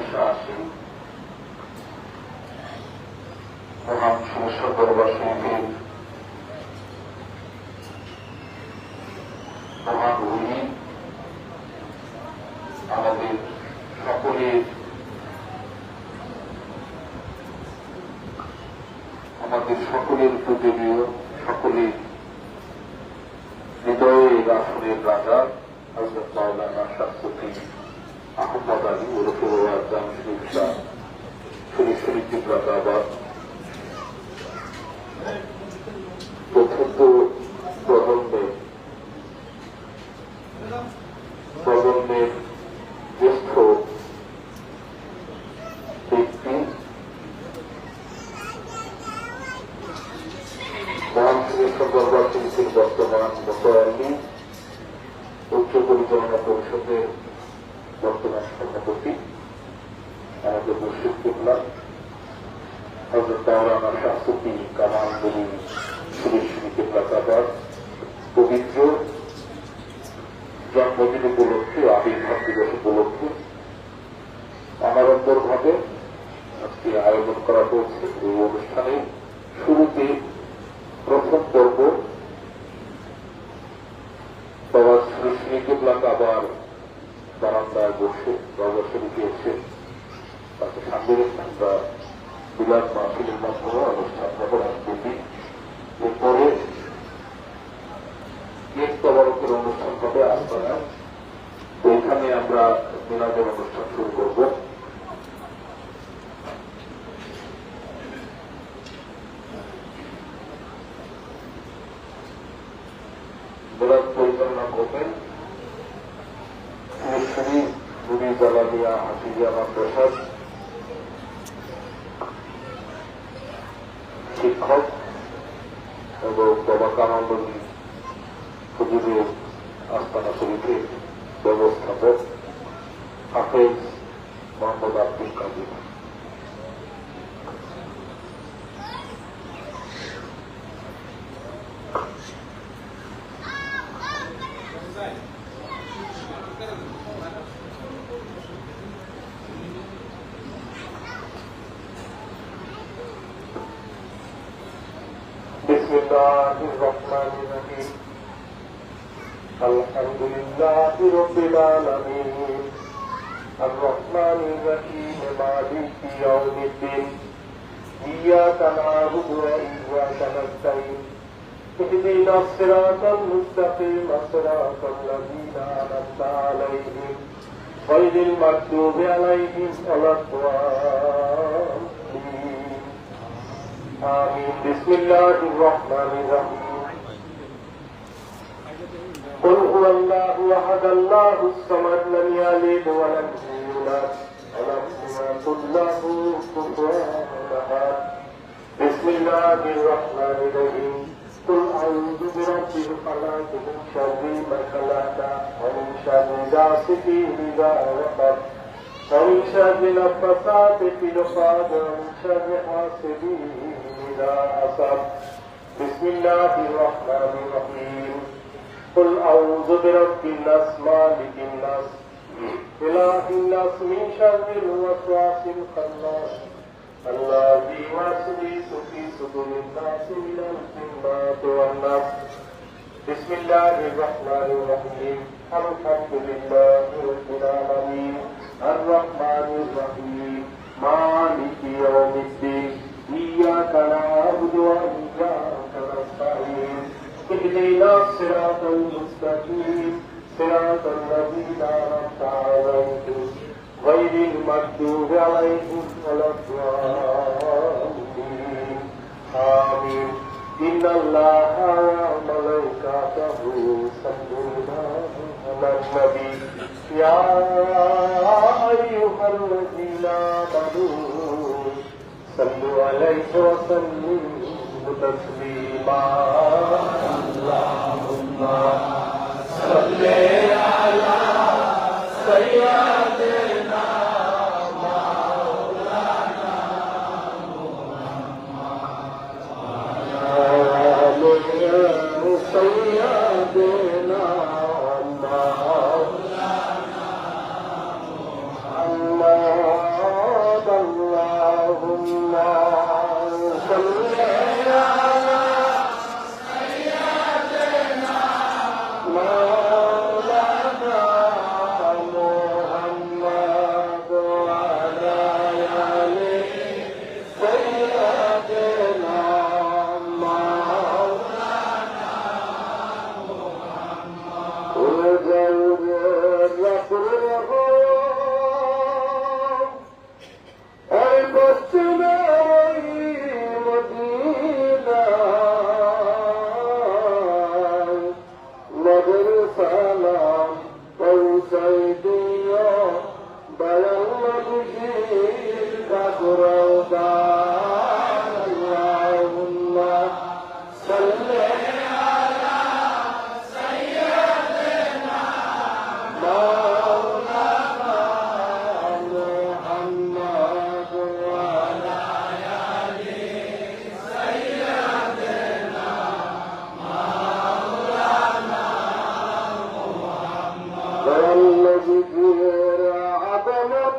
সমস্যা আসে, মহান সমস্যা দরবার শরীফের মহান রুহি আমাদের সকলের পূজনীয়, সকলের হৃদয়ে রাসূলের রাজা হযরত মাওলানা শামসুদ্দীন আহমদ আলী ওরফে ওয়াজ্জাম শরীফ শাহ শরীফ জিন্দাবাদ। চতুর্থ প্রজন্মের জ্যেষ্ঠ ব্যক্তি মহান সুরেশ্বর দরবার শরীফের বর্তমান মোতায়েন উচ্চ পরিচালনা পরিষদের বর্তমান সভাপতি আমাদের মুর্শিদ কিবলা হযরত মাওলানা শামসুদ্দীন কামাল বলি শরীফ কিবলা পবিত্র জন্মদিন উপলক্ষে, আবির্ভাব দিবস উপলক্ষে আমারন্তরভাবে আজকে আয়োজন করা হয়েছে। এই অনুষ্ঠানে শুরুতে প্রথম পর্ব বাবা শ্রী কিবলা কাবার বারান্দায় বসে বাবা শরীফে এসে তাকে সামনে রেখে আমরা বিলাস মাহফিলের মাধ্যমে অনুষ্ঠান প্রধান করি। এরপরে তবরকের অনুষ্ঠান হবে আস্তানায়, তো এখানে আমরা মিলাদের অনুষ্ঠান শুরু করব। মিলাদ পরিচালনা করবেন শ্রী মুনি জালালিয়া হাফিজিয়া মাদ্রাসার শিক্ষক এবং বাবা কামালগঞ্জ হুজুরের আস্তানা শরীফের ব্যবস্থাপক হাফেজ মোহাম্মদ আব্দুল কাদির। বিসমিল্লাহির রহমানির রহিম। আলহামদুলিল্লাহি রাব্বিল আলামিন আর রহমানির রহিম মালিকি ইয়াউমিদ্দিন ইয়্যাকা না'বুদু ওয়া ইয়্যাকা নাস্তাঈন ইহদিনাস সিরাতাল মুস্তাকিম সিরাতাল লাযীনা আন'আমতা আলাইহিম গায়রিল মাগদুবি আলাইহিম ওয়ালাদ-দাল্লিন। আমিন। বিসমিল্লাহির রহমানির রহিম। قل هو الله احد الله الصمد لم يلد ولم يولد ولم يكن له كفوا احد. بسم الله الرحمن الرحيم. قل اعوذ برب الفلق من شر ما خلق ومن شر غاسق اذا وقب ومن شر النفاثات في العقد ومن شر حاسد اذا حسد. بسم الله الرحمن الرحيم. قل أعوذ برب الناس مالك الناس إله الناس من شر الوسواس الخناس الذي يوسوس في صدور الناس من الجنة والناس. بسم الله الرحمن الرحيم. الحمد لله رب العالمين الرحمن الرحيم مالك يوم الدين إياك نعبد وإياك نستعين اهدنا الصراط المستقيم صراط الذين أنعمت عليهم غير المغضوب عليهم ولا الضالين. آمين. إن الله وملائكته يصلون على النبي يا أيها الذين آمنوا صلوا عليه وسلموا تسليما. اللهم صل على سيدنا مولانا محمد وعلى آل سيدنا مولانا محمد روضان اللهم صل على سيدنا مولانا محمد وعلى آل سيدنا مولانا محمد والذي عظمه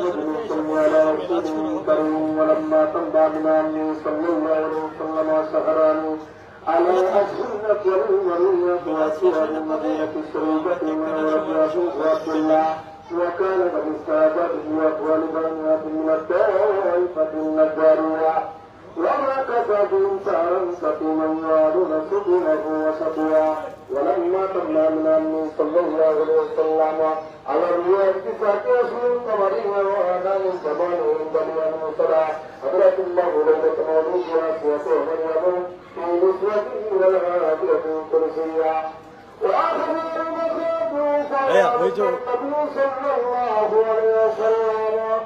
محمد صلى على رسوله الكريم ولما تنبع من عمه صلى الله عليه وسلم سهران على أسنة والمرية وأسير المدينة الشريفة وربيعه وعبد الله وكان قد استعجب بأقوال بنيات من الطائفة النجارية وما كسبوا سعرا سقيما يعادون سبله وسقيا ولما تمنى من أمه صلى الله عليه وسلم على الرياض تسعة أشهر قمرية وآذان الزمان عند اليوم صلاة حضرة الله ليلة مولودها سوى مريم في نسوته والعافية كرسية وآخر المسجد النبي صلى الله عليه وسلم